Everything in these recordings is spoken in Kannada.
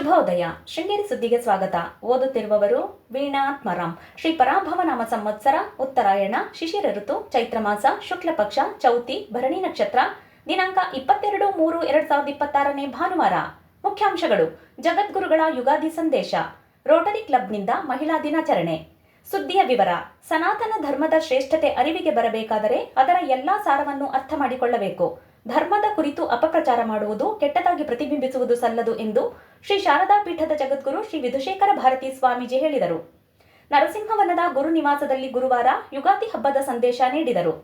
ಶುಭೋದಯ. ಶೃಂಗೇರಿ ಸುದ್ದಿಗೆ ಸ್ವಾಗತ. ಓದುತ್ತಿರುವವರು ವೀಣಾ ಆತ್ಮಾರಾಮ್. ಶ್ರೀ ಪರಾಭವನಾಮ ಸಂವತ್ಸರ, ಉತ್ತರಾಯಣ, ಶಿಶಿರ ಋತು, ಚೈತ್ರ ಮಾಸ, ಶುಕ್ಲ ಪಕ್ಷ, ಚೌತಿ, ಭರಣಿ ನಕ್ಷತ್ರ. ದಿನಾಂಕ 22-3-2026 ಭಾನುವಾರ. ಮುಖ್ಯಾಂಶಗಳು: ಜಗದ್ಗುರುಗಳ ಯುಗಾದಿ ಸಂದೇಶ, ರೋಟರಿ ಕ್ಲಬ್ನಿಂದ ಮಹಿಳಾ ದಿನಾಚರಣೆ. ಸುದ್ದಿಯ ವಿವರ. ಸನಾತನ ಧರ್ಮದ ಶ್ರೇಷ್ಠತೆ ಅರಿವಿಗೆ ಬರಬೇಕಾದರೆ ಅದರ ಎಲ್ಲಾ ಸಾರವನ್ನು ಅರ್ಥ ಮಾಡಿಕೊಳ್ಳಬೇಕು. ಧರ್ಮದ ಕುರಿತು ಅಪಪ್ರಚಾರ ಮಾಡುವುದು, ಕೆಟ್ಟದಾಗಿ ಪ್ರತಿಬಿಂಬಿಸುವುದು ಸಲ್ಲದು ಎಂದು ಶ್ರೀ ಶಾರದಾ ಪೀಠದ ಜಗದ್ಗುರು ಶ್ರೀ ವಿಧುಶೇಖರ ಭಾರತಿ ಸ್ವಾಮೀಜಿ ಹೇಳಿದರು. ನರಸಿಂಹವನದ ಗುರು ನಿವಾಸದಲ್ಲಿ ಗುರುವಾರ ಯುಗಾದಿ ಹಬ್ಬದ ಸಂದೇಶ ನೀಡಿದರು.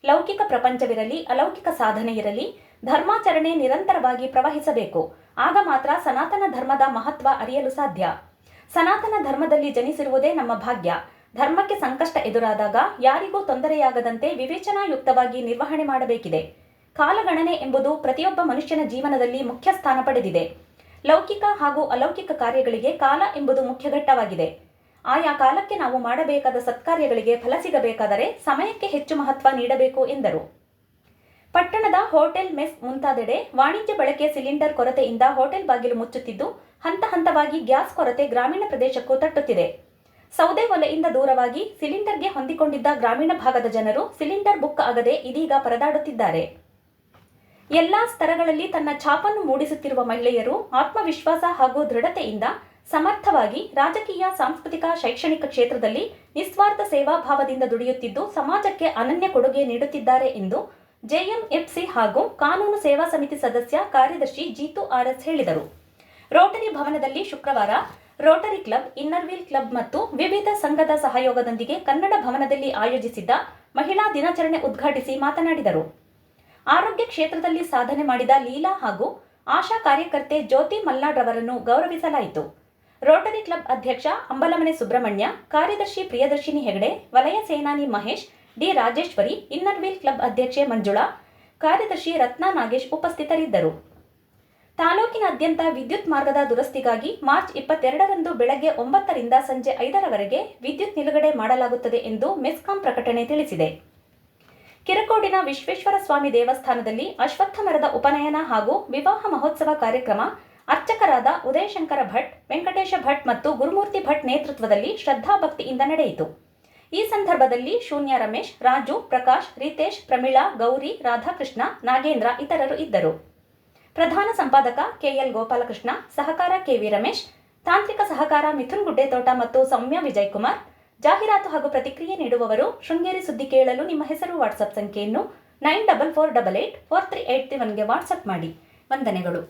ಲೌಕಿಕ ಪ್ರಪಂಚವಿರಲಿ, ಅಲೌಕಿಕ ಸಾಧನೆ ಇರಲಿ, ಧರ್ಮಾಚರಣೆ ನಿರಂತರವಾಗಿ ಪ್ರವಹಿಸಬೇಕು. ಆಗ ಮಾತ್ರ ಸನಾತನ ಧರ್ಮದ ಮಹತ್ವ ಅರಿಯಲು ಸಾಧ್ಯ. ಸನಾತನ ಧರ್ಮದಲ್ಲಿ ಜನಿಸಿರುವುದೇ ನಮ್ಮ ಭಾಗ್ಯ. ಧರ್ಮಕ್ಕೆ ಸಂಕಷ್ಟ ಎದುರಾದಾಗ ಯಾರಿಗೂ ತೊಂದರೆಯಾಗದಂತೆ ವಿವೇಚನಾಯುಕ್ತವಾಗಿ ನಿರ್ವಹಣೆ ಮಾಡಬೇಕಿದೆ. ಕಾಲಗಣನೆ ಎಂಬುದು ಪ್ರತಿಯೊಬ್ಬ ಮನುಷ್ಯನ ಜೀವನದಲ್ಲಿ ಮುಖ್ಯ ಸ್ಥಾನ ಪಡೆದಿದೆ. ಲೌಕಿಕ ಹಾಗೂ ಅಲೌಕಿಕ ಕಾರ್ಯಗಳಿಗೆ ಕಾಲ ಎಂಬುದು ಮುಖ್ಯ ಘಟ್ಟವಾಗಿದೆ. ಆಯಾ ಕಾಲಕ್ಕೆ ನಾವು ಮಾಡಬೇಕಾದ ಸತ್ಕಾರ್ಯಗಳಿಗೆ ಫಲ ಸಿಗಬೇಕಾದರೆ ಸಮಯಕ್ಕೆ ಹೆಚ್ಚು ಮಹತ್ವ ನೀಡಬೇಕು ಎಂದರು. ಪಟ್ಟಣದ ಹೋಟೆಲ್, ಮೆಸ್ ಮುಂತಾದೆಡೆ ವಾಣಿಜ್ಯ ಬಳಕೆ ಸಿಲಿಂಡರ್ ಕೊರತೆಯಿಂದ ಹೋಟೆಲ್ ಬಾಗಿಲು ಮುಚ್ಚುತ್ತಿದ್ದು, ಹಂತ ಹಂತವಾಗಿ ಗ್ಯಾಸ್ ಕೊರತೆ ಗ್ರಾಮೀಣ ಪ್ರದೇಶಕ್ಕೂ ತಟ್ಟುತ್ತಿದೆ. ಸೌದೆ ಒಲೆಯಿಂದ ದೂರವಾಗಿ ಸಿಲಿಂಡರ್ಗೆ ಹೊಂದಿಕೊಂಡಿದ್ದ ಗ್ರಾಮೀಣ ಭಾಗದ ಜನರು ಸಿಲಿಂಡರ್ ಬುಕ್ ಆಗದೆ ಇದೀಗ ಪರದಾಡುತ್ತಿದ್ದಾರೆ. ಎಲ್ಲಾ ಸ್ತರಗಳಲ್ಲಿ ತನ್ನ ಛಾಪನ್ನು ಮೂಡಿಸುತ್ತಿರುವ ಮಹಿಳೆಯರು ಆತ್ಮವಿಶ್ವಾಸ ಹಾಗೂ ದೃಢತೆಯಿಂದ ಸಮರ್ಥವಾಗಿ ರಾಜಕೀಯ, ಸಾಂಸ್ಕೃತಿಕ, ಶೈಕ್ಷಣಿಕ ಕ್ಷೇತ್ರದಲ್ಲಿ ನಿಸ್ವಾರ್ಥ ಸೇವಾಭಾವದಿಂದ ದುಡಿಯುತ್ತಿದ್ದು ಸಮಾಜಕ್ಕೆ ಅನನ್ಯ ಕೊಡುಗೆ ನೀಡುತ್ತಿದ್ದಾರೆ ಎಂದು ಜೆಎಂಎಫ್ಸಿ ಹಾಗೂ ಕಾನೂನು ಸೇವಾ ಸಮಿತಿ ಸದಸ್ಯ ಕಾರ್ಯದರ್ಶಿ ಜೀತು ಆರ್ಎಸ್ ಹೇಳಿದರು. ರೋಟರಿ ಭವನದಲ್ಲಿ ಶುಕ್ರವಾರ ರೋಟರಿ ಕ್ಲಬ್, ಇನ್ನರ್ವೀಲ್ ಕ್ಲಬ್ ಮತ್ತು ವಿವಿಧ ಸಂಘದ ಸಹಯೋಗದೊಂದಿಗೆ ಕನ್ನಡ ಭವನದಲ್ಲಿ ಆಯೋಜಿಸಿದ್ದ ಮಹಿಳಾ ದಿನಾಚರಣೆ ಉದ್ಘಾಟಿಸಿ ಮಾತನಾಡಿದರು. ಆರೋಗ್ಯ ಕ್ಷೇತ್ರದಲ್ಲಿ ಸಾಧನೆ ಮಾಡಿದ ಲೀಲಾ ಹಾಗೂ ಆಶಾ ಕಾರ್ಯಕರ್ತೆ ಜ್ಯೋತಿ ಮಲ್ನಾಡ್ರವರನ್ನು ಗೌರವಿಸಲಾಯಿತು. ರೋಟರಿ ಕ್ಲಬ್ ಅಧ್ಯಕ್ಷ ಅಂಬಲಮನೆ ಸುಬ್ರಹ್ಮಣ್ಯ, ಕಾರ್ಯದರ್ಶಿ ಪ್ರಿಯದರ್ಶಿನಿ ಹೆಗಡೆ, ವಲಯ ಸೇನಾನಿ Mahesh, D Rajeshwari, Inner Wheel Club ಅಧ್ಯಕ್ಷೆ ಮಂಜುಳಾ, ಕಾರ್ಯದರ್ಶಿ ರತ್ನಾ ನಾಗೇಶ್ ಉಪಸ್ಥಿತರಿದ್ದರು. ತಾಲೂಕಿನಾದ್ಯಂತ ವಿದ್ಯುತ್ ಮಾರ್ಗದ ದುರಸ್ತಿಗಾಗಿ ಮಾರ್ಚ್ 22ರಂದು ಬೆಳಗ್ಗೆ 9ರಿಂದ ಸಂಜೆ 5ರವರೆಗೆ ವಿದ್ಯುತ್ ನಿಲುಗಡೆ ಮಾಡಲಾಗುತ್ತದೆ ಎಂದು ಮೆಸ್ಕಾಂ ಪ್ರಕಟಣೆ ತಿಳಿಸಿದೆ. ಕಿರಕೋಡಿನ ವಿಶ್ವೇಶ್ವರ ಸ್ವಾಮಿ ದೇವಸ್ಥಾನದಲ್ಲಿ ಅಶ್ವತ್ಥ ಮರದ ಉಪನಯನ ಹಾಗೂ ವಿವಾಹ ಮಹೋತ್ಸವ ಕಾರ್ಯಕ್ರಮ ಅರ್ಚಕರಾದ ಉದಯಶಂಕರ ಭಟ್, ವೆಂಕಟೇಶ ಭಟ್ ಮತ್ತು ಗುರುಮೂರ್ತಿ ಭಟ್ ನೇತೃತ್ವದಲ್ಲಿ ಶ್ರದ್ಧಾಭಕ್ತಿಯಿಂದ ನಡೆಯಿತು. ಈ ಸಂದರ್ಭದಲ್ಲಿ ಶೂನ್ಯ ರಮೇಶ್, ರಾಜು, ಪ್ರಕಾಶ್, ರಿತೇಶ್, ಪ್ರಮೀಳಾ, ಗೌರಿ, ರಾಧಾಕೃಷ್ಣ, ನಾಗೇಂದ್ರ ಇತರರು ಇದ್ದರು. ಪ್ರಧಾನ ಸಂಪಾದಕ ಕೆಎಲ್ ಗೋಪಾಲಕೃಷ್ಣ, ಸಹಕಾರ ಕೆವಿ ರಮೇಶ್, ತಾಂತ್ರಿಕ ಸಹಕಾರ ಮಿಥುನ್ ಗುಡ್ಡೆತೋಟ ಮತ್ತು ಸೌಮ್ಯ ವಿಜಯಕುಮಾರ್. ಜಾಹೀರಾತು ಹಾಗೂ ಪ್ರತಿಕ್ರಿಯೆ ನೀಡುವವರು ಶೃಂಗೇರಿ ಸುದ್ದಿ ಕೇಳಲು ನಿಮ್ಮ ಹೆಸರು, ವಾಟ್ಸ್ಆಪ್ ಸಂಖ್ಯೆಯನ್ನು 9448843831ಗೆ ವಾಟ್ಸ್ಆಪ್ ಮಾಡಿ. ವಂದನೆಗಳು.